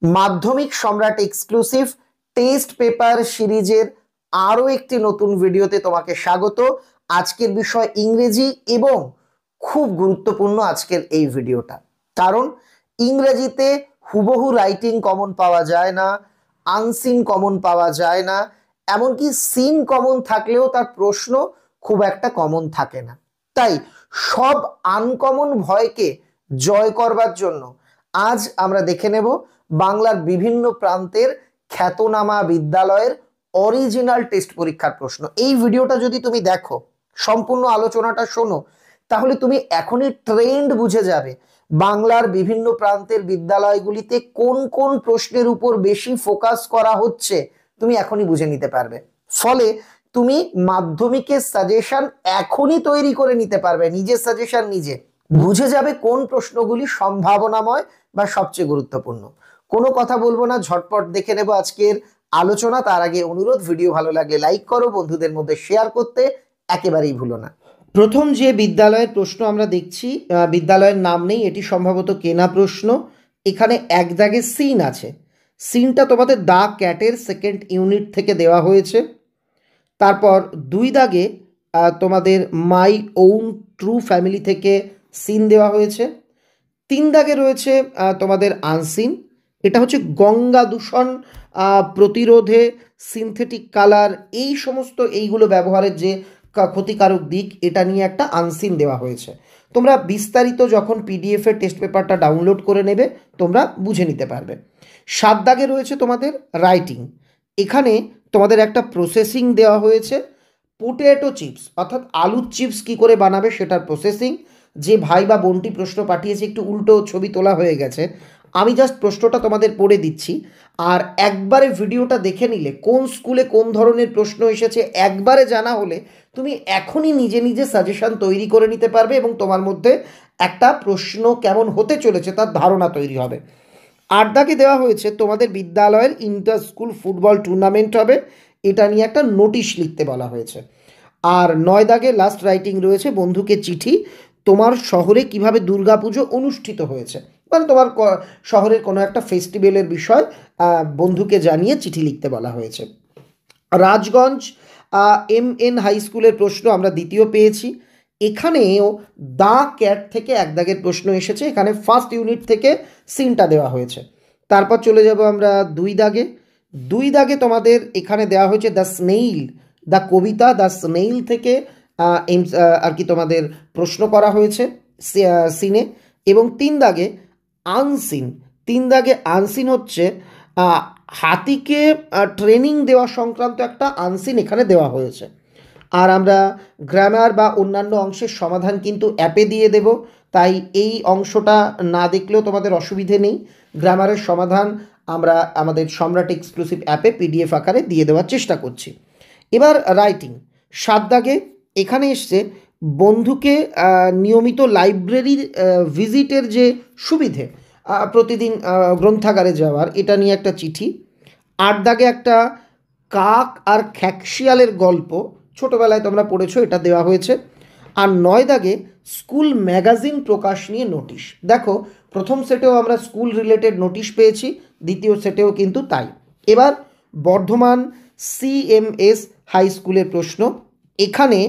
মাধ্যমিক সম্রাট exclusive test paper সিরিজের আরো একটি নতুন ভিডিওতে তোমাকে স্বাগত। আজকের বিষয় ইংরেজি এবং খুব গুরুত্বপূর্ণ আজকের এই ভিডিওটা, কারণ ইংরেজিতে হুবহু রাইটিং কমন পাওয়া যায় না, আনসিন কমন পাওয়া যায় না, এমনকি সিন কমন থাকলেও তার প্রশ্ন খুব একটা কমন থাকে না। তাই সব আনকমন ভয়কে জয় করবার জন্য আজ আমরা দেখে নেব বাংলার বিভিন্ন প্রান্তের খ্যাতনামা বিদ্যালয়ের অরিজিনাল টেস্ট পরীক্ষার প্রশ্ন। এই ভিডিওটা যদি তুমি দেখো, সম্পূর্ণ আলোচনাটা শোনো, তাহলে তুমি এখনই ট্রেন্ড বুঝে যাবে বাংলার বিভিন্ন প্রান্তের বিদ্যালয়গুলিতে কোন কোন প্রশ্নের উপর বেশি ফোকাস করা হচ্ছে, তুমি এখনই বুঝে নিতে পারবে। ফলে তুমি মাধ্যমিকের সাজেশন এখনই তৈরি করে নিতে পারবে, নিজের সাজেশন নিজে বুঝে যাবে কোন প্রশ্নগুলি সম্ভাবনাময় বা সবচেয়ে গুরুত্বপূর্ণ। কোনো কথা বলবো না, ঝটপট দেখে নেব আজকের আলোচনা। তার আগে অনুরোধ, ভিডিও ভালো লাগলে লাইক করো, বন্ধুদের মধ্যে শেয়ার করতে একেবারেই ভুলো না। প্রথম যে বিদ্যালয়ের প্রশ্ন আমরা দেখছি, বিদ্যালয়ের নাম নেই, এটি সম্ভবত কেনা প্রশ্ন। এখানে এক দাগে সিন আছে, সিনটা তোমাদের দা ক্যাটের সেকেন্ড ইউনিট থেকে দেওয়া হয়েছে। তারপর দুই দাগে তোমাদের মাই ওন ট্রু ফ্যামিলি থেকে সিন দেওয়া হয়েছে। তিন দাগে রয়েছে তোমাদের আনসিন, এটা হচ্ছে গঙ্গা দূষণ প্রতিরোধে সিনথেটিক কালার, এই সমস্ত এইগুলো ব্যবহারের যে ক্ষতিকারক দিক, এটা নিয়ে একটা আনসিন দেওয়া হয়েছে। তোমরা বিস্তারিত যখন পিডিএফের টেস্ট পেপারটা ডাউনলোড করে নেবে তোমরা বুঝে নিতে পারবে। সাত দাগে রয়েছে তোমাদের রাইটিং, এখানে তোমাদের একটা প্রসেসিং দেওয়া হয়েছে, পোটেটো চিপস অর্থাৎ আলুর চিপস কি করে বানাবে সেটার প্রসেসিং। যে ভাই বা বোনটি প্রশ্ন পাঠিয়েছে একটু উল্টো ছবি তোলা হয়ে গেছে, আমি জাস্ট প্রশ্নটা তোমাদের পড়ে দিচ্ছি, আর একবারে ভিডিওটা দেখে নিলে কোন স্কুলে কোন ধরনের প্রশ্ন এসেছে একবারে জানা হলে তুমি এখনই নিজে নিজে সাজেশন তৈরি করে নিতে পারবে এবং তোমার মধ্যে একটা প্রশ্ন কেমন হতে চলেছে তার ধারণা তৈরি হবে। আট দাগে দেওয়া হয়েছে তোমাদের বিদ্যালয়ের ইন্টার স্কুল ফুটবল টুর্নামেন্ট হবে, এটা নিয়ে একটা নোটিশ লিখতে বলা হয়েছে। আর নয় দাগে লাস্ট রাইটিং রয়েছে বন্ধুকে চিঠি, তোমার শহরে কিভাবে দুর্গাপুজো অনুষ্ঠিত হয়েছে, মানে তোমার শহরের কোনো একটা ফেস্টিভ্যালের বিষয় বন্ধুকে জানিয়ে চিঠি লিখতে বলা হয়েছে। রাজগঞ্জ MN হাই স্কুলের প্রশ্ন আমরা দ্বিতীয় পেয়েছি, এখানেও দা ক্যাট থেকে এক দাগের প্রশ্ন এসেছে, এখানে ফার্স্ট ইউনিট থেকে সিনটা দেওয়া হয়েছে। তারপর চলে যাব আমরা দুই দাগে। দুই দাগে তোমাদের এখানে দেওয়া হয়েছে দ্য স্নেইল, দ্য কবিতা দ্য স্নেইল থেকে আর কি তোমাদের প্রশ্ন করা হয়েছে সিনে। এবং তিন দাগে আনসিন, তিন দাগে আনসিন হচ্ছে হাতিকে ট্রেনিং দেওয়া সংক্রান্ত একটা আনসিন এখানে দেওয়া হয়েছে। আর আমরা গ্রামার বা অন্যান্য অংশের সমাধান কিন্তু অ্যাপে দিয়ে দেব, তাই এই অংশটা না দেখলেও তোমাদের অসুবিধে নেই। গ্রামারের সমাধান আমরা আমাদের সম্রাট এক্সক্লুসিভ অ্যাপে পিডিএফ আকারে দিয়ে দেওয়ার চেষ্টা করছি। এবার রাইটিং, সাত দাগে এখানে এসছে বন্ধুকে নিয়মিত লাইব্রেরি ভিজিটের যে সুবিধে, প্রতিদিন গ্রন্থাগারে যাওয়ার, এটা নিয়ে একটা চিঠি। আট দাগে একটা কাক আর খ্যাকশিয়ালের গল্প, ছোটোবেলায় তোমরা পড়েছো, এটা দেওয়া হয়েছে। আর নয় দাগে স্কুল ম্যাগাজিন প্রকাশ নিয়ে নোটিশ। দেখো প্রথম সেটেও আমরা স্কুল রিলেটেড নোটিশ পেয়েছি, দ্বিতীয় সেটেও কিন্তু তাই। এবার বর্ধমান CMS হাই স্কুলের প্রশ্ন, এখানে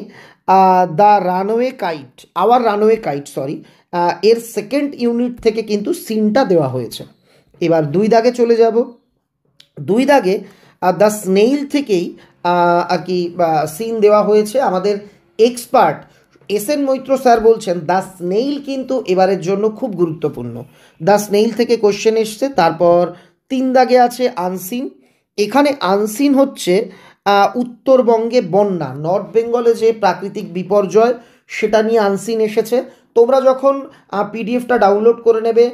the runaway kite, our runaway kite sorry, এর সেকেন্ড ইউনিট থেকে কিন্তু সিনটা দেওয়া হয়েছে। এবার দুই দাগে চলে যাব। দুই দাগে দ্য স্নেইল থেকেই আর কি সিন দেওয়া হয়েছে। আমাদের এক্সপার্ট SN মৈত্র স্যার বলছেন দ্য স্নেইল কিন্তু এবারের জন্য খুব গুরুত্বপূর্ণ, দ্য স্নেইল থেকে কোশ্চেন এসছে। তারপর তিন দাগে আছে আনসিন, এখানে আনসিন হচ্ছে উত্তরবঙ্গে বন্যা, নর্থ বেঙ্গলে যে প্রাকৃতিক বিপর্যয় সেটা নিয়ে আনসিন এসেছে। তোমরা যখন পিডিএফটা ডাউনলোড করে নেবে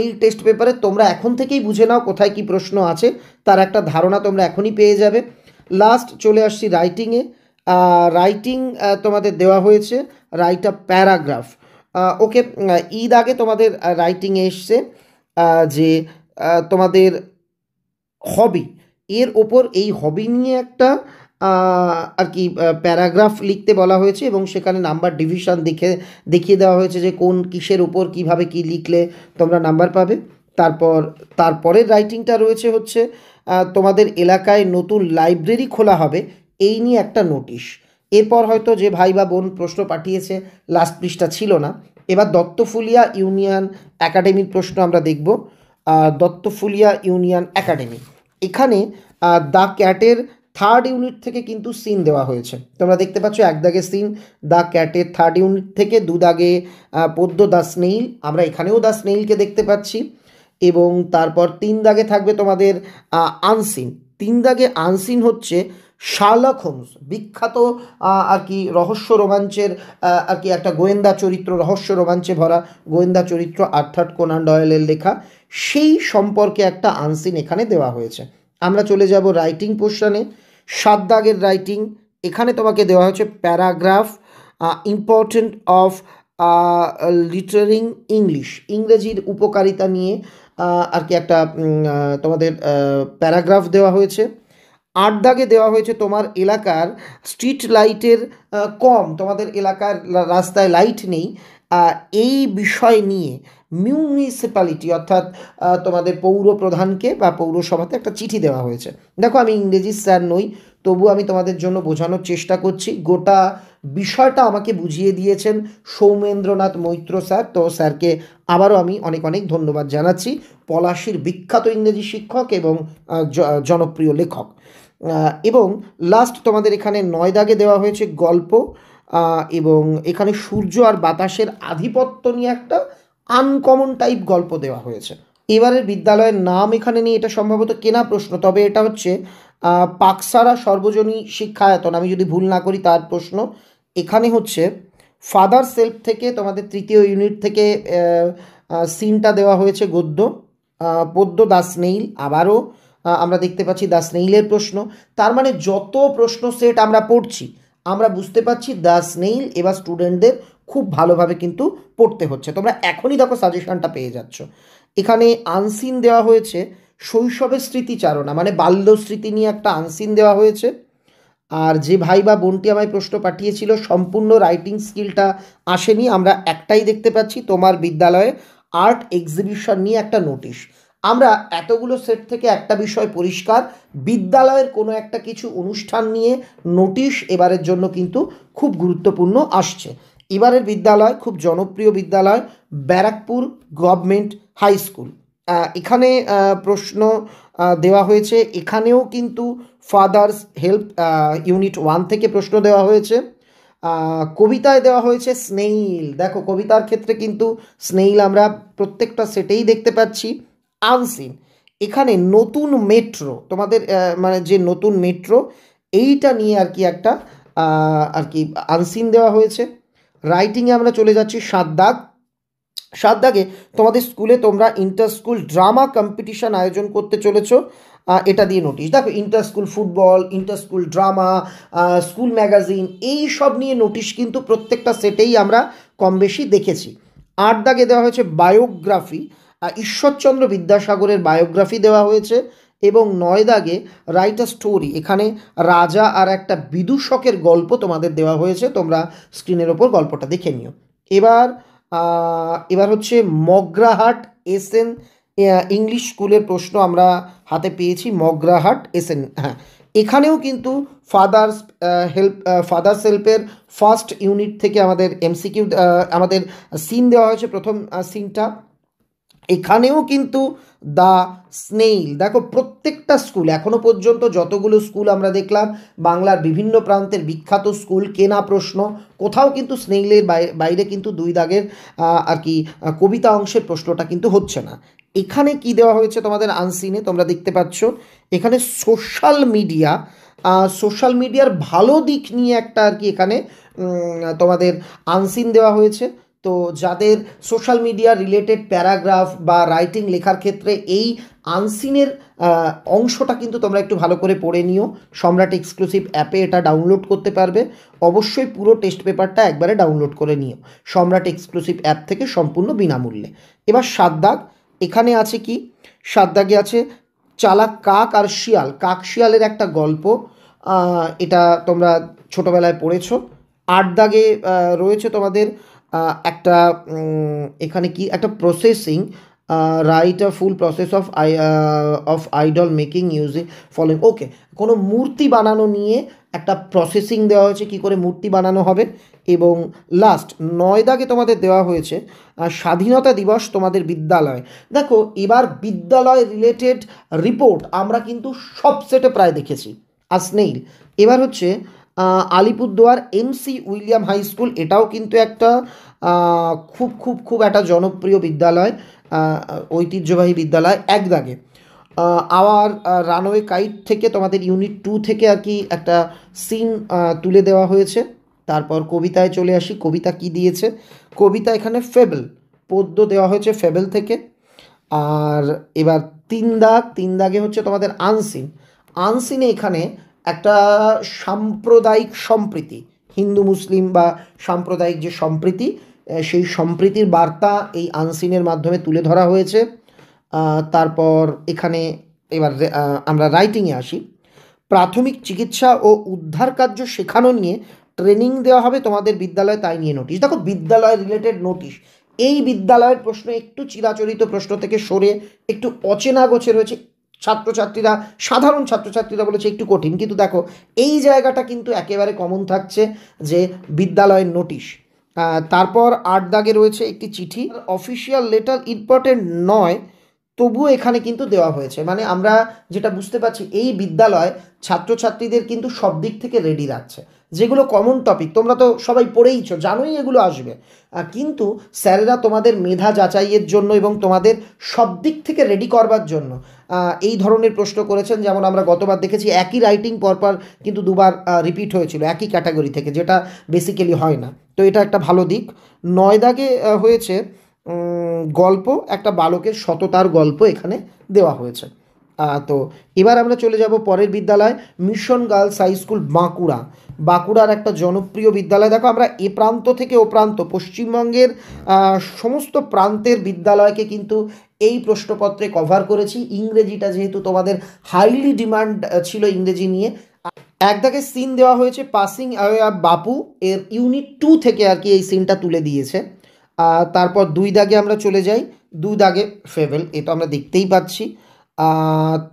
এই টেস্ট পেপারে, তোমরা এখন থেকেই বুঝে নাও কোথায় কি প্রশ্ন আছে, তার একটা ধারণা তোমরা এখনই পেয়ে যাবে। লাস্ট চলে আসছি রাইটিংয়ে। রাইটিং তোমাদের দেওয়া হয়েছে রাইট আ প্যারাগ্রাফ, ওকে। ঈদ আগে তোমাদের রাইটিংয়ে এসছে যে তোমাদের হবি, এর ওপর এই হবি নিয়ে একটা আর কি প্যারাগ্রাফ লিখতে বলা হয়েছে এবং সেখানে নাম্বার ডিভিশন দেখিয়ে দেওয়া হয়েছে যে কোন কিসের উপর কিভাবে কি লিখলে তোমরা নাম্বার পাবে। তারপর তারপরের রাইটিংটা রয়েছে হচ্ছে তোমাদের এলাকায় নতুন লাইব্রেরি খোলা হবে এই নিয়ে একটা নোটিশ। এরপর হয়তো যে ভাই বা বোন প্রশ্ন পাঠিয়েছে লাস্ট পৃষ্ঠা ছিল না। এবার দত্তফুলিয়া ইউনিয়ন একাডেমির প্রশ্ন আমরা দেখব। দত্তফুলিয়া ইউনিয়ন একাডেমি, এখানে দ্য ক্যাটের থার্ড ইউনিট থেকে কিন্তু সিন দেওয়া হয়েছে। তোমরা দেখতে পাচ্ছ এক দাগে সিন দ্য ক্যাটের থার্ড ইউনিট থেকে, দু দাগে পদ্য দ্য স্নেইল, আমরা এখানেও দ্য স্নেইলকে দেখতে পাচ্ছি। এবং তারপর 3 দাগে থাকবে তোমাদের আনসিন। 3 দাগে আনসিন হচ্ছে শার্লক হোমস, বিখ্যাত আর কি রহস্য রোমাঞ্চের আর কি একটা গোয়েন্দা চরিত্র, রহস্য রোমাঞ্চে ভরা গোয়েন্দা চরিত্র আর্থার কোনান ডয়েলের লেখা, সেই সম্পর্কে একটা আনসিন এখানে দেওয়া হয়েছে। আমরা চলে যাব রাইটিং পোর্শনে। 7 দাগের রাইটিং, এখানে তোমাকে দেওয়া হয়েছে paragraph important of littering English, ইংরেজির উপকারিতা নিয়ে আর কি একটা তোমাদের প্যারাগ্রাফ দেওয়া হয়েছে। 8 দাগে দেওয়া হয়েছে তোমার এলাকার স্ট্রিট লাইটের কম, তোমাদের এলাকার রাস্তায় লাইট নেই, এই বিষয় নিয়ে মিউনিসিপ্যালিটি অর্থাৎ তোমাদের পৌর প্রধানকে বা পৌরসভাতে একটা চিঠি দেওয়া হয়েছে। দেখো আমি ইংরেজি স্যার নই, তবু আমি তোমাদের জন্য বোঝানোর চেষ্টা করছি। গোটা বিষয়টা আমাকে বুঝিয়ে দিয়েছেন সৌমেন্দ্রনাথ মৈত্র স্যার, তো স্যারকে আবারও আমি অনেক অনেক ধন্যবাদ জানাচ্ছি। পলাশীর বিখ্যাত ইংরেজি শিক্ষক এবং জনপ্রিয় লেখক। এবং লাস্ট তোমাদের এখানে 9 দাগে দেওয়া হয়েছে গল্প, এবং এখানে সূর্য আর বাতাসের আধিপত্য নিয়ে একটা আনকমন টাইপ গল্প দেওয়া হয়েছে। এবারের বিদ্যালয়ের নাম এখানে নিয়ে, এটা সম্ভবত কেনা প্রশ্ন, তবে এটা হচ্ছে পাকসারা সর্বজনীন শিক্ষায়তন, আমি যদি ভুল না করি তার প্রশ্ন। এখানে হচ্ছে ফাদার সেলফ থেকে তোমাদের 3য় ইউনিট থেকে সিনটা দেওয়া হয়েছে গদ্য, পদ্য দ্য স্নেইল, আবারও আমরা দেখতে পাচ্ছি দ্য স্নেইলের প্রশ্ন। তার মানে যত প্রশ্ন সেট আমরা পড়ছি আমরা বুঝতে পারছি দ্য স্নেইল এবার স্টুডেন্টদের খুব ভালোভাবে কিন্তু পড়তে হচ্ছে। তোমরা এখনই দেখো সাজেশনটা পেয়ে যাচ্ছ। এখানে আনসিন দেওয়া হয়েছে শৈশবের স্মৃতিচারণা, মানে বাল্য স্মৃতি নিয়ে একটা আনসিন দেওয়া হয়েছে। আর যে ভাই বা বোনটি আমায় প্রশ্ন পাঠিয়েছিল সম্পূর্ণ রাইটিং স্কিলটা আসেনি, আমরা একটাই দেখতে পাচ্ছি তোমার বিদ্যালয়ে আর্ট এক্সিবিশন নিয়ে একটা নোটিশ। আমরা এতগুলো সেট থেকে একটা বিষয় পরিষ্কার, বিদ্যালয়ের কোনো একটা কিছু অনুষ্ঠান নিয়ে নোটিশ এবারের জন্য কিন্তু খুব গুরুত্বপূর্ণ আসছে। এবারের বিদ্যালয় খুব জনপ্রিয় বিদ্যালয় ব্যারাকপুর গভর্নমেন্ট হাই স্কুল। এখানে প্রশ্ন দেওয়া হয়েছে, এখানেও কিন্তু ফাদার্স হেল্প ইউনিট 1 থেকে প্রশ্ন দেওয়া হয়েছে। কবিতায় দেওয়া হয়েছে স্নেইল, দেখো কবিতার ক্ষেত্রে কিন্তু স্নেইল আমরা প্রত্যেকটা সেটেই দেখতে পাচ্ছি। আনসিন, এখানে নতুন মেট্রো, তোমাদের মানে যে নতুন মেট্রো এইটা নিয়ে আর কি একটা আর কি আনসিন দেওয়া হয়েছে। রাইটিংয়ে আমরা চলে যাচ্ছি 7 দাগ। 7 দাগে তোমাদের স্কুলে তোমরা ইন্টার স্কুল ড্রামা কম্পিটিশান আয়োজন করতে চলেছো, এটা দিয়ে নোটিশ। দেখো inter school football, inter school drama, school magazine, এই সব নিয়ে নোটিশ কিন্তু প্রত্যেকটা সেটেই আমরা কম বেশি দেখেছি। 8 দাগে দেওয়া হয়েছে বায়োগ্রাফি, ঈশ্বরচন্দ্র বিদ্যাসাগরের বায়োগ্রাফি দেওয়া হয়েছে। এবং 9 দাগে রাইট আ স্টোরি, এখানে রাজা আর একটা বিদূষকের গল্প তোমাদের দেওয়া হয়েছে, তোমরা স্ক্রিনের ওপর গল্পটা দেখে নিও। এবার হচ্ছে মগরাহাট এসএন ইংলিশ স্কুলের প্রশ্ন আমরা হাতে পেয়েছি, মগরাহাট এসএন। হ্যাঁ, এখানেও কিন্তু ফাদার্স হেল্পের ফার্স্ট ইউনিট থেকে আমাদের এমসিকিউ আমাদের সিন দেওয়া হয়েছে, প্রথম সিনটা। এখানেও কিন্তু দ্য স্নেইল, দেখো প্রত্যেকটা স্কুল এখনো পর্যন্ত যতগুলো স্কুল আমরা দেখলাম বাংলার বিভিন্ন প্রান্তের বিখ্যাত স্কুল, কেনা প্রশ্ন, কোথাও কিন্তু স্নেইলের বাইরে কিন্তু 2 দাগের আর কি কবিতা অংশের প্রশ্নটা কিন্তু হচ্ছে না। এখানে কি দেওয়া হয়েছে তোমাদের আনসিনে, তোমরা দেখতে পাচ্ছ এখানে সোশ্যাল মিডিয়ার ভালো দিক নিয়ে একটা আর কি এখানে তোমাদের আনসিন দেওয়া হয়েছে। তো যাদের সোশ্যাল মিডিয়া রিলেটেড প্যারাগ্রাফ বা রাইটিং লেখার ক্ষেত্রে এই আনসিনের অংশটা কিন্তু তোমরা একটু ভালো করে পড়ে নিও। সম্রাট এক্সক্লুসিভ অ্যাপে এটা ডাউনলোড করতে পারবে, অবশ্যই পুরো টেস্ট পেপারটা একবারে ডাউনলোড করে নিও সম্রাট এক্সক্লুসিভ অ্যাপ থেকে সম্পূর্ণ বিনামূল্যে। এবার 7 দাগ, এখানে আছে কি 7 দাগে আছে চালাক কাক আর শিয়াল, কাক শিয়ালের একটা গল্প, এটা তোমরা ছোটোবেলায় পড়েছো। 8 দাগে রয়েছে তোমাদের একটা এখানে কি একটা processing right a full process of idol making using following. Okay, কোনো মূর্তি বানানো নিয়ে একটা প্রসেসিং দেওয়া হয়েছে, কী করে মূর্তি বানানো হবে। এবং লাস্ট 9 দাগে তোমাদের দেওয়া হয়েছে স্বাধীনতা দিবস তোমাদের বিদ্যালয়। দেখো, এবার বিদ্যালয় রিলেটেড রিপোর্ট আমরা কিন্তু সব সেটে প্রায় দেখেছি, আসনেইল। এবার হচ্ছে Alipurduar MC William high school, এটাও কিন্তু একটা খুব খুব খুব একটা জনপ্রিয় বিদ্যালয়, ঐতিহ্যবাহী বিদ্যালয়। 1 দাগে আওয়ার রানওয়ে কাইট থেকে তোমাদের ইউনিট 2 থেকে আর কি একটা সিন তুলে দেওয়া হয়েছে। তারপর কবিতায় চলে আসি, কবিতা কি দিয়েছে। কবিতা এখানে ফেবল, পদ্য দেওয়া হয়েছে ফেবল থেকে। আর এবার 3 দাগে হচ্ছে তোমাদের আনসিন। আনসিনে এখানে একটা সাম্প্রদায়িক সম্প্রীতি, হিন্দু মুসলিম বা সাম্প্রদায়িক যে সম্প্রীতি, সেই সম্প্রীতির বার্তা এই আনসিনের মাধ্যমে তুলে ধরা হয়েছে। তারপর এখানে এবার আমরা রাইটিংয়ে আসি। প্রাথমিক চিকিৎসা ও উদ্ধার কার্য শেখানো নিয়ে ট্রেনিং দেওয়া হবে তোমাদের বিদ্যালয়ে, তাই নিয়ে নোটিশ। দেখো, বিদ্যালয় রিলেটেড নোটিশ, এই বিদ্যালয়ের প্রশ্ন একটু চিরাচরিত প্রশ্ন থেকে সরে একটু অচেনা গোছে রয়েছে। ছাত্রছাত্রীরা, সাধারণ ছাত্রছাত্রীরা বলেছে একটু কঠিন, কিন্তু দেখো এই জায়গাটা কিন্তু একেবারে কমন থাকছে যে বিদ্যালয়ের নোটিশ। তারপর 8 দাগে রয়েছে একটি চিঠি। অফিসিয়াল লেটার ইম্পর্টেন্ট নয়, তবুও এখানে কিন্তু দেওয়া হয়েছে। মানে আমরা যেটা বুঝতে পারছি, এই বিদ্যালয় ছাত্রছাত্রীদের কিন্তু সব দিক থেকে রেডি রাখছে। যেগুলো কমন টপিক তোমরা তো সবাই পড়েইছো, জানোই এগুলো আসবে, কিন্তু স্যারেরা তোমাদের মেধা যাচাইয়ের জন্য এবং তোমাদের সব দিক থেকে রেডি করবার জন্য এই ধরনের প্রশ্ন করেছেন। যেমন আমরা গতবার দেখেছি একই রাইটিং পরপর কিন্তু দুবার রিপিট হয়েছিল একই ক্যাটাগরি থেকে, যেটা বেসিক্যালি হয় না। তো এটা একটা ভালো দিক। 9 দাগে হয়েছে গল্প, একটা বালকের সততার গল্প এখানে দেওয়া হয়েছে। তো এবার আমরা চলে যাব পরের বিদ্যালয়, mission girls high school, Bankura. বাঁকুড়ার একটা জনপ্রিয় বিদ্যালয়। দেখো, আমরা এ প্রান্ত থেকে ও প্রান্ত, পশ্চিমবঙ্গের সমস্ত প্রান্তের বিদ্যালয়কে কিন্তু এই প্রশ্নপত্রে কভার করেছি। ইংরেজিটা যেহেতু তোমাদের হাইলি ডিমান্ড ছিল ইংরেজি নিয়ে, 1 দাগে সিন দেওয়া হয়েছে পাসিং অ্যাওয়ে অফ বাপু, এর ইউনিট 2 থেকে আর কি এই সিনটা তুলে দিয়েছে। তারপর 2 দাগে আমরা চলে যাই, 2 দাগে ফেভেল, এটা আমরা দেখতেই পাচ্ছি।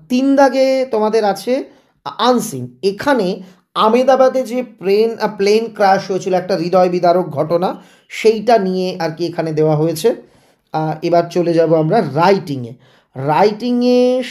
3 দাগে তোমাদের আছে আনসিন। এখানে আমেদাবাদে যে প্লেন ক্র্যাশ হয়েছিল, একটা হৃদয় বিদারক ঘটনা, সেইটা নিয়ে আর কি এখানে দেওয়া হয়েছে। এবার চলে যাব আমরা রাইটিংয়ে।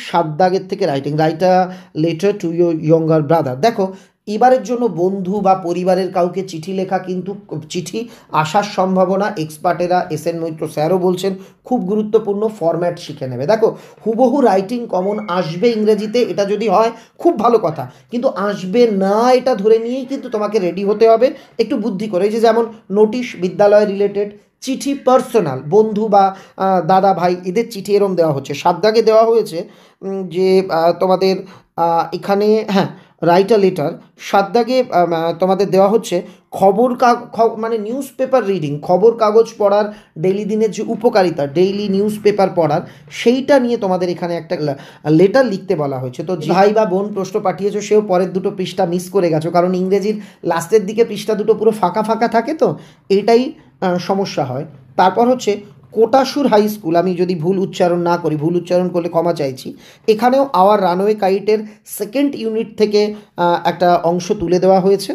7 দাগের থেকে writer letter to your younger brother. দেখো, এবারের জন্য বন্ধু বা পরিবারের কাউকে চিঠি লেখা, কিন্তু চিঠি আসার সম্ভাবনা, এক্সপার্টেরা SN মৈত্র স্যারও বলছেন খুব গুরুত্বপূর্ণ, ফরম্যাট শিখে নেবে। দেখো, হুবহু রাইটিং কমন আসবে ইংরেজিতে, এটা যদি হয় খুব ভালো কথা, কিন্তু আসবে না এটা ধরে নিয়েই কিন্তু তোমাকে রেডি হতে হবে একটু বুদ্ধি করে। এই যে যেমন নোটিশ বিদ্যালয় রিলেটেড, চিঠি পার্সোনাল, বন্ধু বা দাদা ভাই এদের চিঠি এরম দেওয়া হচ্ছে। 7 দাগে দেওয়া হয়েছে যে তোমাদের এখানে, হ্যাঁ, রাইট আ লেটার। 7 দাগে তোমাদের দেওয়া হচ্ছে মানে নিউজ পেপার রিডিং, খবর কাগজ পড়ার, ডেইলি দিনের যে উপকারিতা, ডেইলি নিউজ পেপার পড়ার, সেইটা নিয়ে তোমাদের এখানে একটা লেটার লিখতে বলা হয়েছে। তো ভাই বা বোন প্রশ্ন পাঠিয়েছো, সেও পরের 2টো পৃষ্ঠা মিস করে গেছো, কারণ ইংরেজির লাস্টের দিকে পৃষ্ঠা 2টো পুরো ফাঁকা ফাঁকা থাকে, তো এইটাই সমস্যা হয়। তারপর হচ্ছে কোটাসুর হাই স্কুল, আমি যদি ভুল উচ্চারণ না করি, ভুল উচ্চারণ করলে ক্ষমা চাইছি। এখানেও আওয়ার রানওয়ে কাইটের 2nd ইউনিট থেকে একটা অংশ তুলে দেওয়া হয়েছে।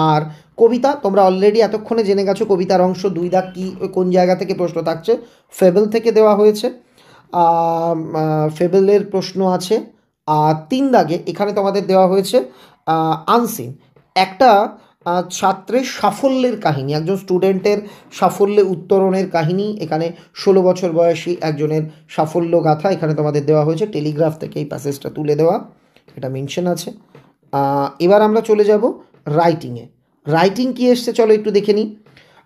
আর কবিতা তোমরা অলরেডি এতক্ষণে জেনে গেছো, কবিতার অংশ 2 দাগ কি কোন জায়গা থেকে প্রশ্ন থাকছে, ফেবল থেকে দেওয়া হয়েছে। ফেবলের প্রশ্ন আছে। আর 3 দাগে এখানে তোমাদের দেওয়া হয়েছে আনসিন, একটা ছাত্রের সাফল্যের কাহিনী, একজন স্টুডেন্টের সাফল্যে উত্তরণের কাহিনী। এখানে 16 বছর বয়সী একজনের সাফল্য গাথা এখানে তোমাদের দেওয়া হয়েছে, টেলিগ্রাফ থেকে এই প্যাসেজটা তুলে দেওয়া, এটা মেনশন আছে। এবার আমরা চলে যাব রাইটিংয়ে। রাইটিং কি এসছে চলো একটু দেখে নিই।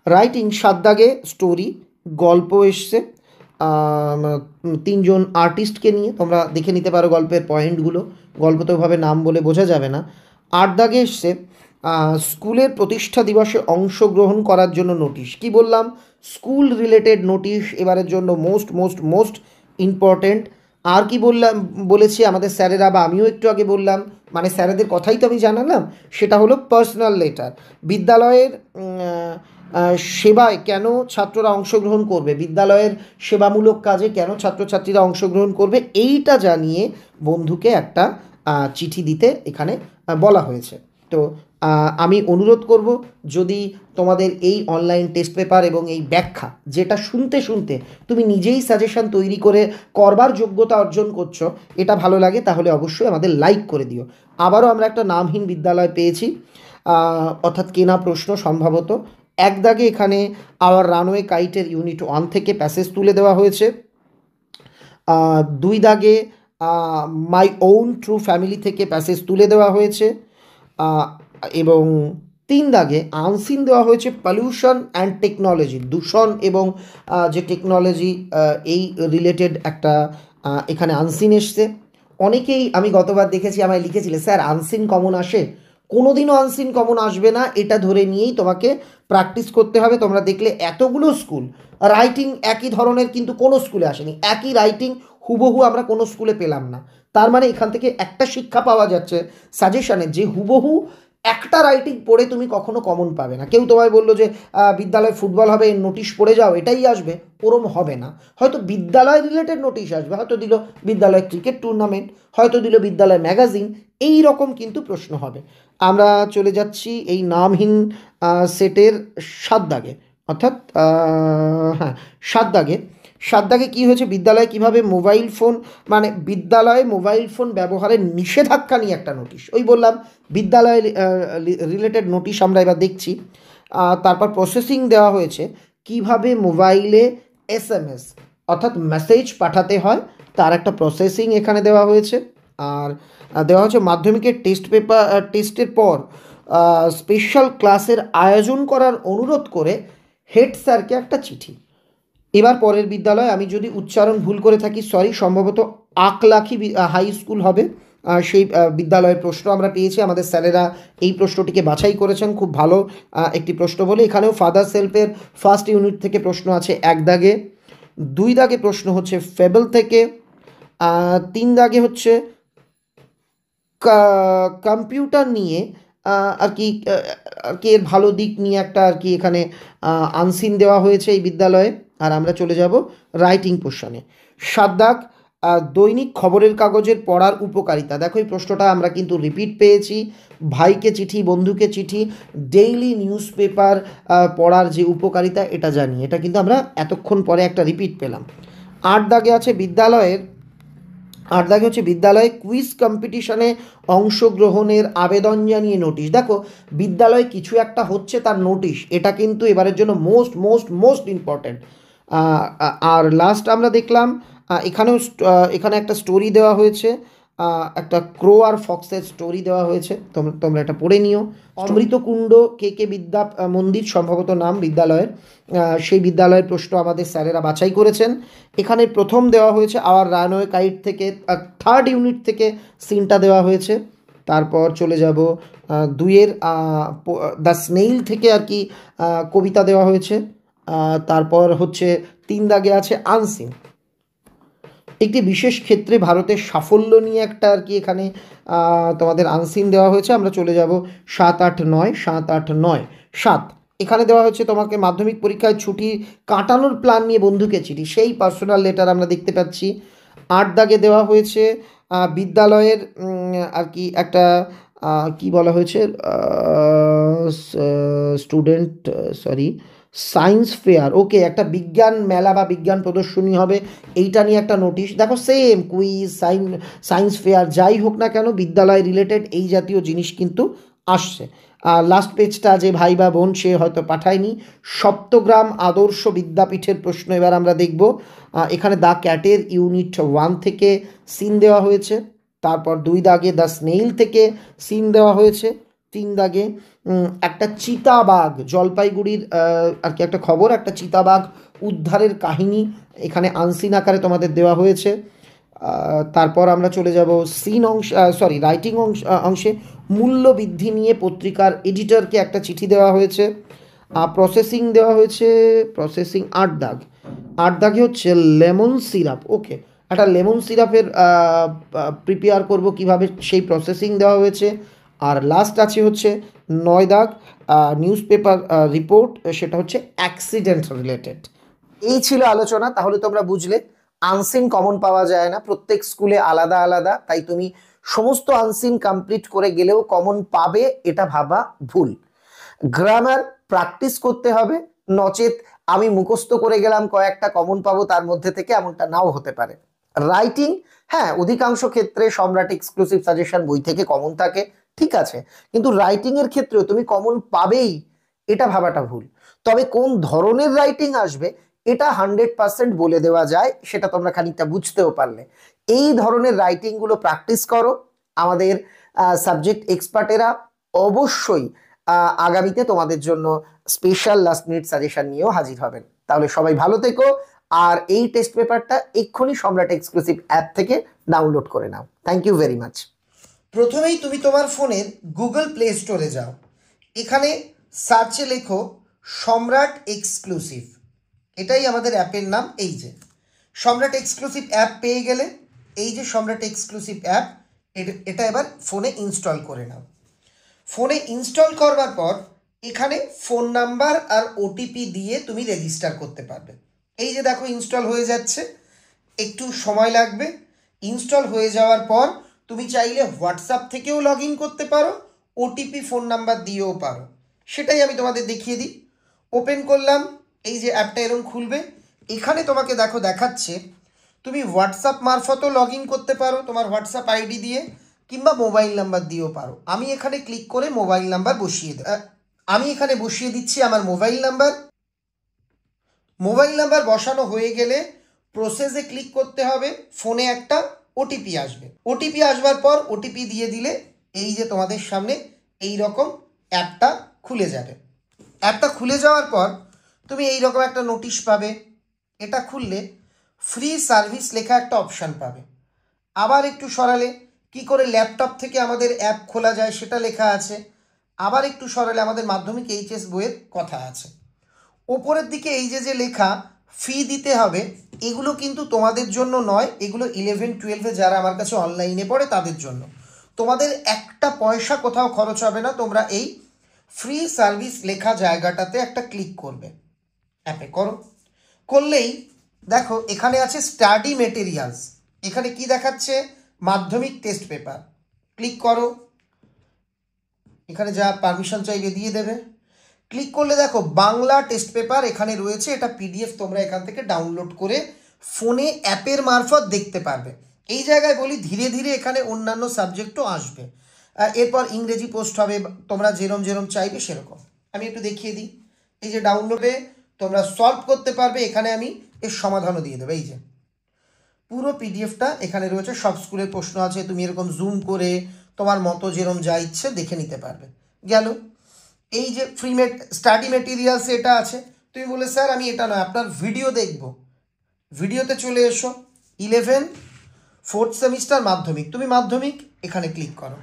রাইটিং 7 দাগে স্টোরি, গল্প এসছে 3 জন আর্টিস্টকে নিয়ে, তোমরা দেখে নিতে পারো গল্পের পয়েন্টগুলো, গল্প তো ওইভাবে নাম বলে বোঝা যাবে না। 8 দাগে এসছে স্কুলের প্রতিষ্ঠা দিবসে অংশগ্রহণ করার জন্য নোটিশ। কি বললাম, স্কুল রিলেটেড নোটিশ এবারের জন্য মোস্ট মোস্ট মোস্ট ইম্পর্টেন্ট। আর কি বলেছি আমাদের স্যারেরা, বা আমিও একটু আগে বললাম, মানে স্যারেদের কথাই তো আমি জানালাম, সেটা হলো পার্সোনাল লেটার। বিদ্যালয়ের সেবায় কেন ছাত্ররা অংশগ্রহণ করবে, বিদ্যালয়ের সেবামূলক কাজে কেন ছাত্রছাত্রীরা অংশগ্রহণ করবে, এইটা জানিয়ে বন্ধুকে একটা চিঠি দিতে এখানে বলা হয়েছে। তো আমি অনুরোধ করব, যদি তোমাদের এই অনলাইন টেস্ট পেপার এবং এই ব্যাখ্যা যেটা শুনতে শুনতে তুমি নিজেই সাজেশন তৈরি করে করবার যোগ্যতা অর্জন করছো, এটা ভালো লাগে, তাহলে অবশ্যই আমাদের লাইক করে দিও। আবারও আমরা একটা নামহীন বিদ্যালয় পেয়েছি, অর্থাৎ কেনা প্রশ্ন সম্ভবত। এক দাগে এখানে আওয়ার রানওয়ে কাইটের ইউনিট 1 থেকে প্যাসেজ তুলে দেওয়া হয়েছে। 2 দাগে মাই ওন ট্রু ফ্যামিলি থেকে প্যাসেজ তুলে দেওয়া হয়েছে। এবং 3 দাগে আনসিন দেওয়া হয়েছে পলিউশন অ্যান্ড টেকনোলজি, দূষণ এবং যে টেকনোলজি এই রিলেটেড একটা এখানে আনসিন এসছে। অনেকেই আমি গতবার দেখেছি আমায় লিখেছিলে, স্যার আনসিন কমন আসে? কোনোদিনও আনসিন কমন আসবে না, এটা ধরে নিয়েই তোমাকে প্র্যাকটিস করতে হবে। তোমরা দেখলে এতগুলো স্কুল রাইটিং একই ধরনের কিন্তু কোনো স্কুলে আসেনি, একই রাইটিং হুবহু আমরা কোনো স্কুলে পেলাম না। তার মানে এখান থেকে একটা শিক্ষা পাওয়া যাচ্ছে সাজেশনে, যে হুবহু একটা রাইটিং পড়ে তুমি কখনো কমন পাবে না। কেউ তোমায় বললো যে বিদ্যালয়ে ফুটবল হবে, নোটিশ পড়ে যাও, এটাই আসবে, ওরম হবে না। হয়তো বিদ্যালয় রিলেটেড নোটিশ আসবে, হয়তো দিল বিদ্যালয় ক্রিকেট টুর্নামেন্ট, হয়তো দিল বিদ্যালয় ম্যাগাজিন, এই রকম কিন্তু প্রশ্ন হবে। আমরা চলে যাচ্ছি এই নামহীন সেটের 7 দাগে, অর্থাৎ হ্যাঁ 7 দাগে কী হয়েছে, বিদ্যালয়ে কিভাবে মোবাইল ফোন, মানে বিদ্যালয়ে মোবাইল ফোন ব্যবহারের নিষেধাজ্ঞা নিয়ে একটা নোটিশ। ওই বললাম বিদ্যালয় রিলেটেড নোটিশ আমরা এবার দেখছি। তারপর প্রসেসিং দেওয়া হয়েছে, কিভাবে মোবাইলে SMS অর্থাৎ মেসেজ পাঠাতে হয়, তার একটা প্রসেসিং এখানে দেওয়া হয়েছে। আর দেওয়া হচ্ছে মাধ্যমিকের টেস্টের পর স্পেশাল ক্লাসের আয়োজন করার অনুরোধ করে হেড স্যারকে একটা চিঠি। এবার পরের বিদ্যালয়, আমি যদি উচ্চারণ ভুল করে থাকি সরি, সম্ভবত আকলাখি হাই স্কুল হবে, সেই বিদ্যালয়ের প্রশ্ন আমরা পেয়েছি। আমাদের স্যারেরা এই প্রশ্নটিকে বাছাই করেছেন, খুব ভালো একটি প্রশ্ন বলে। এখানেও ফাদার সেলফের ফার্স্ট ইউনিট থেকে প্রশ্ন আছে 1 দাগে। 2 দাগে প্রশ্ন হচ্ছে ফেবল থেকে। 3 দাগে হচ্ছে কম্পিউটার নিয়ে আর কি এর ভালো দিক নিয়ে একটা আর কি এখানে আনসিন দেওয়া হয়েছে এই বিদ্যালয়ে। আর আমরা চলে যাব রাইটিং পোর্শনে। 7 দাগ দৈনিক খবরের কাগজের পড়ার উপকারিতা। দেখো এই প্রশ্নটা আমরা কিন্তু রিপিট পেয়েছি, ভাইকে চিঠি, বন্ধুকে চিঠি, ডেইলি নিউজ পেপার পড়ার যে উপকারিতা এটা জানি, এটা কিন্তু আমরা এতক্ষণ পরে একটা রিপিট পেলাম। 8 দাগে আছে বিদ্যালয়ে কুইজ কম্পিটিশনে অংশগ্রহণের আবেদন জানিয়ে নোটিশ। দেখো বিদ্যালয়ে কিছু একটা হচ্ছে তার নোটিশ, এটা কিন্তু এবারের জন্য মোস্ট মোস্ট মোস্ট ইম্পর্ট্যান্ট। আর লাস্ট আমরা দেখলাম এখানে একটা স্টোরি দেওয়া হয়েছে, একটা ক্রো আর ফক্সের স্টোরি দেওয়া হয়েছে, তোমরা এটা পড়ে নিও। অমৃতকুণ্ড কে বিদ্যা মন্দির সম্ভবত নাম বিদ্যালয়ের, সেই বিদ্যালয়ের প্রশ্ন আমাদের স্যারেরা বাছাই করেছেন। এখানে প্রথম দেওয়া হয়েছে আওয়ার রানওয়ে কাইট থেকে, 3rd ইউনিট থেকে সিনটা দেওয়া হয়েছে। তারপর চলে যাব 2-এর দ্য স্নেইল থেকে আর কি কবিতা দেওয়া হয়েছে। তারপর হচ্ছে 3 দাগে আছে আনসিন, একটি বিশেষ ক্ষেত্রে ভারতের সাফল্য নিয়ে একটা আর কি এখানে তোমাদের আনসিন দেওয়া হয়েছে। আমরা চলে যাব 7, 8, 9, 7, 8, 9, 7। এখানে দেওয়া হচ্ছে তোমাকে মাধ্যমিক পরীক্ষায় ছুটি কাটানোর প্ল্যান নিয়ে বন্ধুকে চিঠি, সেই পার্সোনাল লেটার আমরা দেখতে পাচ্ছি। 8 দাগে দেওয়া হয়েছে বিদ্যালয়ের আর কি একটা কি বলা হয়েছে, স্টুডেন্ট সায়েন্স ফেয়ার, ওকে, একটা বিজ্ঞান মেলা বা বিজ্ঞান প্রদর্শনী হবে, এইটা নিয়ে একটা নোটিশ। দেখো সেম কুইজ, সায়েন্স ফেয়ার যাই হোক না কেন, বিদ্যালয় রিলেটেড এই জাতীয় জিনিস কিন্তু আসছে। লাস্ট পেজটা যে ভাই বা বোন সে হয়তো পাঠায়নি, সপ্তগ্রাম আদর্শ বিদ্যাপীঠের প্রশ্ন এবার আমরা দেখব। এখানে দ্য ক্যাটের ইউনিট 1 থেকে সিন দেওয়া হয়েছে। তারপর 2 দাগে দ্য স্নেইল থেকে সিন দেওয়া হয়েছে। 3 দাগে একটা চিতাবাঘ, জলপাইগুড়ির আর কি একটা খবর, একটা চিতাবাঘ উদ্ধারের কাহিনী এখানে আনসিন আকারে তোমাদের দেওয়া হয়েছে। তারপর আমরা চলে যাব রাইটিং অংশে মূল্য বৃদ্ধি নিয়ে পত্রিকার এডিটরকে একটা চিঠি দেওয়া হয়েছে। প্রসেসিং দেওয়া হয়েছে, প্রসেসিং 8 দাগে হচ্ছে লেমন সিরাপ, ওকে, একটা লেমন সিরাপের প্রিপেয়ার করব কিভাবে, সেই প্রসেসিং দেওয়া হয়েছে। আর লাস্ট আছে হচ্ছে 9 দাগ নিউজ পেপার রিপোর্ট, সেটা হচ্ছে অ্যাক্সিডেন্ট রিলেটেড। এই ছিল আলোচনা। তাহলে তোমরা বুঝলে আনসিন কমন পাওয়া যায় না, প্রত্যেক স্কুলে আলাদা আলাদা, তাই তুমি সমস্ত আনসিন কমপ্লিট করে গেলেও কমন পাবে এটা ভাবা ভুল। গ্রামার প্র্যাকটিস করতে হবে, নচেত আমি মুখস্থ করে গেলাম কয়েকটা কমন পাবো তার মধ্যে থেকে, এমনটা নাও হতে পারে। রাইটিং, হ্যাঁ অধিকাংশ ক্ষেত্রে সম্রাট এক্সক্লুসিভ সাজেশন বই থেকে কমন থাকে, ঠিক আছে, কিন্তু রাইটিং এর ক্ষেত্রেও তুমি কমন পাবেই এটা ভাবাটা ভুল। তবে কোন ধরনের রাইটিং আসবে এটা 100% বলে দেওয়া যায়, সেটা তোমরা খানিকটা বুঝতেও পারলে। এই ধরনের রাইটিং গুলো প্র্যাকটিস করো। আমাদের সাবজেক্ট এক্সপার্টেরা অবশ্যই আগামীতে তোমাদের জন্য স্পেশাল লাস্ট মিনিট সাজেশন নিয়েও হাজির হবেন। তাহলে সবাই ভালো থেকো, আর এই টেস্ট পেপারটা এক্ষুনি সম্রাট এক্সক্লুসিভ অ্যাপ থেকে ডাউনলোড করে নাও। Thank you very much. প্রথমেই তুমি তোমার ফোনের গুগল প্লে স্টোরে যাও, এখানে সার্চে লেখো সম্রাট এক্সক্লুসিভ, এটাই আমাদের অ্যাপের নাম। এই যে সম্রাট এক্সক্লুসিভ অ্যাপ পেয়ে গেলে, এই যে সম্রাট এক্সক্লুসিভ অ্যাপ, এটা এবার ফোনে ইনস্টল করে নাও। ফোনে ইনস্টল করবার পর এখানে ফোন নাম্বার আর ওটিপি দিয়ে তুমি রেজিস্টার করতে পারবে। এই যে দেখো ইনস্টল হয়ে যাচ্ছে, একটু সময় লাগবে। ইনস্টল হয়ে যাওয়ার পর তুমি চাইলে হোয়াটসঅ্যাপ থেকেও লগ ইন করতে পারো, ওটিপি ফোন নাম্বার দিয়েও পারো, সেটাই আমি তোমাদের দেখিয়ে দিই। ওপেন করলাম, এই যে অ্যাপটা এরকম খুলবে। এখানে তোমাকে দেখো দেখাচ্ছে তুমি হোয়াটসঅ্যাপ মারফতও লগ ইন করতে পারো তোমার হোয়াটসঅ্যাপ আইডি দিয়ে, কিংবা মোবাইল নাম্বার দিয়েও পারো। আমি এখানে ক্লিক করে মোবাইল নাম্বার বসিয়ে দিচ্ছি আমার মোবাইল নাম্বার। মোবাইল নাম্বার বসানো হয়ে গেলে প্রসেসে ক্লিক করতে হবে, ফোনে একটা ওটিপি আসবে। ওটিপি আসবার পর ওটিপি দিয়ে দিলে এই যে তোমাদের সামনে এই রকম অ্যাপটা খুলে যাবে। অ্যাপটা খুলে যাওয়ার পর তুমি এই রকম একটা নোটিশ পাবে। এটা খুললে ফ্রি সার্ভিস লেখা একটা অপশান পাবে। আবার একটু সরালে কি করে ল্যাপটপ থেকে আমাদের অ্যাপ খোলা যায় সেটা লেখা আছে। আবার একটু সরালে আমাদের মাধ্যমিক এইচএস বইয়ের কথা আছে। ওপরের দিকে এই যে লেখা ফি দিতে হবে, এগুলো কিন্তু তোমাদের জন্য নয়, এগুলো 11-12 যারা আমার কাছে অনলাইনে পড়ে তাদের জন্য। তোমাদের একটা পয়সা কোথাও খরচ হবে না, তোমরা এই ফ্রি সার্ভিস লেখা জায়গাটাতে একটা ক্লিক করবে। অ্যাপে করলেই দেখো এখানে আছে স্টাডি মেটেরিয়ালস, এখানে কি দেখাচ্ছে মাধ্যমিক টেস্ট পেপার। ক্লিক করো, এখানে যা পারমিশন চাইবে দিয়ে দেবে। ক্লিক করলে দেখো বাংলা টেস্ট পেপার এখানে রয়েছে, এটা পিডিএফ তোমরা এখান থেকে ডাউনলোড করে ফোনে অ্যাপের মারফত দেখতে পারবে। এই জায়গায় বলি ধীরে ধীরে এখানে অন্যান্য সাবজেক্টও আসবে, এরপর ইংরেজি পোস্ট হবে, তোমরা যেরম চাইবে সেরকম। আমি একটু দেখিয়ে দিই। এই যে ডাউনলোডে তোমরা সলভ করতে পারবে, এখানে আমি এর সমাধানও দিয়ে দেবো। এই যে পুরো পিডিএফটা এখানে রয়েছে, সব স্কুলের প্রশ্ন আছে, তুমি এরকম জুম করে তোমার মতো যেরকম যা ইচ্ছে দেখে নিতে পারবে। গেল এই যে ফ্রি স্টাডি মেটেরিয়ালস এটা আছে। তুমি বলে স্যার আমি এটা নয় আপনার ভিডিও দেখব, ভিডিওতে চলে এসো। 11 4th সেমিস্টার মাধ্যমিক, তুমি মাধ্যমিক এখানে ক্লিক করো।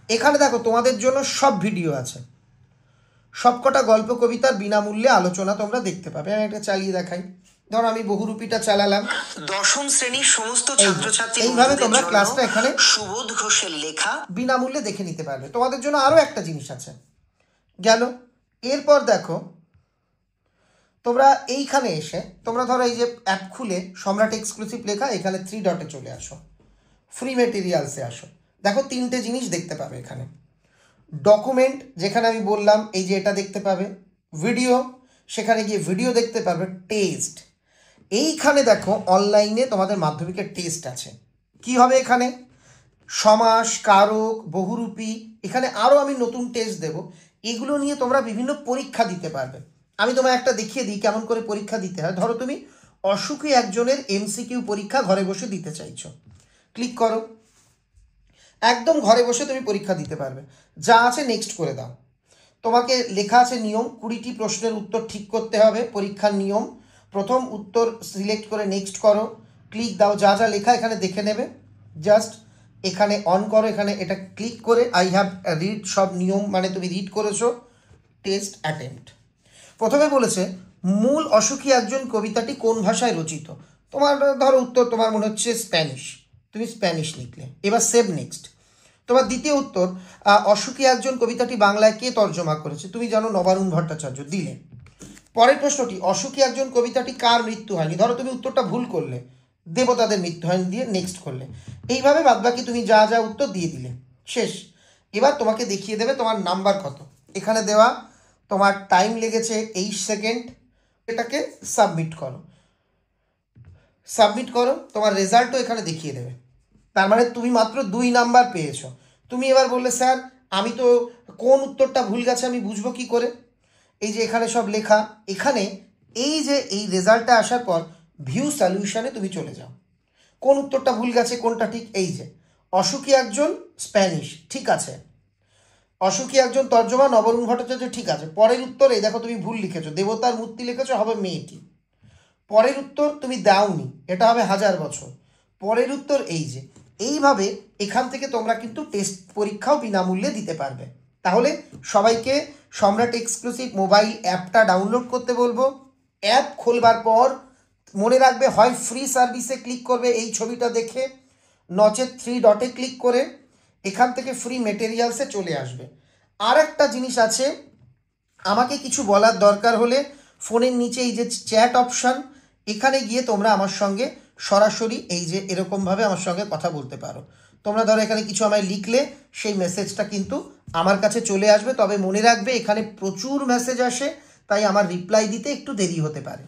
এখানে দেখো তোমাদের জন্য সব ভিডিও আছে, সবকটা গল্প কবিতার বিনামূল্যে আলোচনা তোমরা দেখতে পাবে। আমি এটা চালিয়ে দেখাই। ধরো আমি বহুরূপীটা চালালাম। দশম শ্রেণীর সমস্ত ছাত্রছাত্রী এইভাবে তোমরা ক্লাসটা এখানে সুবোধ ঘোষের লেখা বিনামূল্যে দেখে নিতে পারবে। তোমাদের জন্য আরও একটা জিনিস আছে। গেল এরপর দেখো তোমরা এইখানে এসে তোমরা ধরো এই যে অ্যাপ খুলে সম্রাট এক্সক্লুসিভ লেখা, এখানে 3 ডটে চলে আসো, ফ্রি মেটেরিয়ালসে আসো। দেখো 3টে জিনিস দেখতে পাবে এখানে। ডকুমেন্ট যেখানে আমি বললাম এই যে এটা দেখতে পাবে, ভিডিও সেখানে গিয়ে ভিডিও দেখতে পাবে, টেস্ট এইখানে দেখো অনলাইনে তোমাদের মাধ্যমিকের টেস্ট আছে। কি হবে এখানে সমাস, কারক, বহুরূপী, এখানে আরও আমি নতুন টেস্ট দেব, এগুলো নিয়ে তোমরা বিভিন্ন পরীক্ষা দিতে পারবে। আমি তোমায় একটা দেখিয়ে দিই কেমন করে পরীক্ষা দিতে হয়। ধরো তুমি অসুখী একজনের এমসিকিউ পরীক্ষা ঘরে বসে দিতে চাইছো, ক্লিক করো, একদম ঘরে বসে তুমি পরীক্ষা দিতে পারবে। যা আছে নেক্সট করে দাও। তোমাকে লেখা আছে নিয়ম, 20টি প্রশ্নের উত্তর ঠিক করতে হবে, পরীক্ষার নিয়ম। প্রথম উত্তর সিলেক্ট করে নেক্সট করো, ক্লিক দাও, যা যা লেখা এখানে দেখে নেবে। জাস্ট এখানে অন করো, এখানে এটা ক্লিক করে আই হ্যাভ রিড সব নিয়ম মানে তুমি রিড করেছো। টেস্ট অ্যাটেম্পট প্রথমে বলেছে মূল অসুখী একজন কবিতাটি কোন ভাষায় রচিত। তোমার ধরো উত্তর তোমার মনে হচ্ছে স্প্যানিশ, তুমি স্প্যানিশ লিখলে। এবার সেভ নেক্সট। তোমার দ্বিতীয় উত্তর, অসুখী একজন কবিতাটি বাংলায় কে তর্জমা করেছে? তুমি জানো নবারুণ ভট্টাচার্য, দিলে। পরের প্রশ্নটি, অসুখী একজন কবিতাটি কার মৃত্যু হয়নি? ধরো তুমি উত্তরটা ভুল করলে, দেবতাদের মৃত্যু হয়নি দিয়ে নেক্সট করলে। এইভাবে বাদবাকি তুমি যা যা উত্তর দিয়ে দিলে, শেষ। এবার তোমাকে দেখিয়ে দেবে তোমার নাম্বার কত। এখানে দেওয়া তোমার টাইম লেগেছে 8 সেকেন্ড। এটাকে সাবমিট করো, সাবমিট করো, তোমার রেজাল্টও এখানে দেখিয়ে দেবে। তার মানে তুমি মাত্র 2 নাম্বার পেয়েছো। তুমি এবার বললে স্যার আমি তো কোন উত্তরটা ভুল গেছে আমি বুঝবো কি করে? এই যে এখানে সব লেখা, এখানে এই যে এই রেজাল্টটা আসার পর ভিউ সলিউশনে তুমি চলে যাও। কোন উত্তরটা ভুল গেছে কোনটা ঠিক, এই যে অসুখী একজন স্প্যানিশ, ঠিক আছে। অসুখী একজন তর্জমা নবরুণ ভট্টাচার্য, ঠিক আছে। পরের উত্তর এই দেখো তুমি ভুল লিখেছো, দেবতার মূর্তি লিখেছো, হবে মেয়েটি। পরের উত্তর তুমি দাওনি, এটা হবে 1000 বছর। পরের উত্তর এই যে, এইভাবে এখান থেকে তোমরা কিন্তু টেস্ট পরীক্ষাও বিনামূল্যে দিতে পারবে। তাহলে সবাইকে সম্রাট এক্সক্লুসিভ মোবাইল অ্যাপটা ডাউনলোড করতে বলবো। অ্যাপ খোলবার পর মনে রাখবে, হয় ফ্রি সার্ভিসে ক্লিক করবে এই ছবিটা দেখে, নচেত 3 ডটে ক্লিক করে এখান থেকে ফ্রি মেটেরিয়ালসে চলে আসবে। আর একটা জিনিস আছে, আমাকে কিছু বলার দরকার হলে ফোনের নিচে এই যে চ্যাট অপশান, এখানে গিয়ে তোমরা আমার সঙ্গে সরাসরি এই যে এরকমভাবে আমার সঙ্গে কথা বলতে পারো। তোমরা ধরো এখানে কিছু আমায় লিখলে, সেই মেসেজটা কিন্তু আমার কাছে চলে আসবে। তবে মনে রাখবে এখানে প্রচুর মেসেজ আসে, তাই আমার রিপ্লাই দিতে একটু দেরি হতে পারে।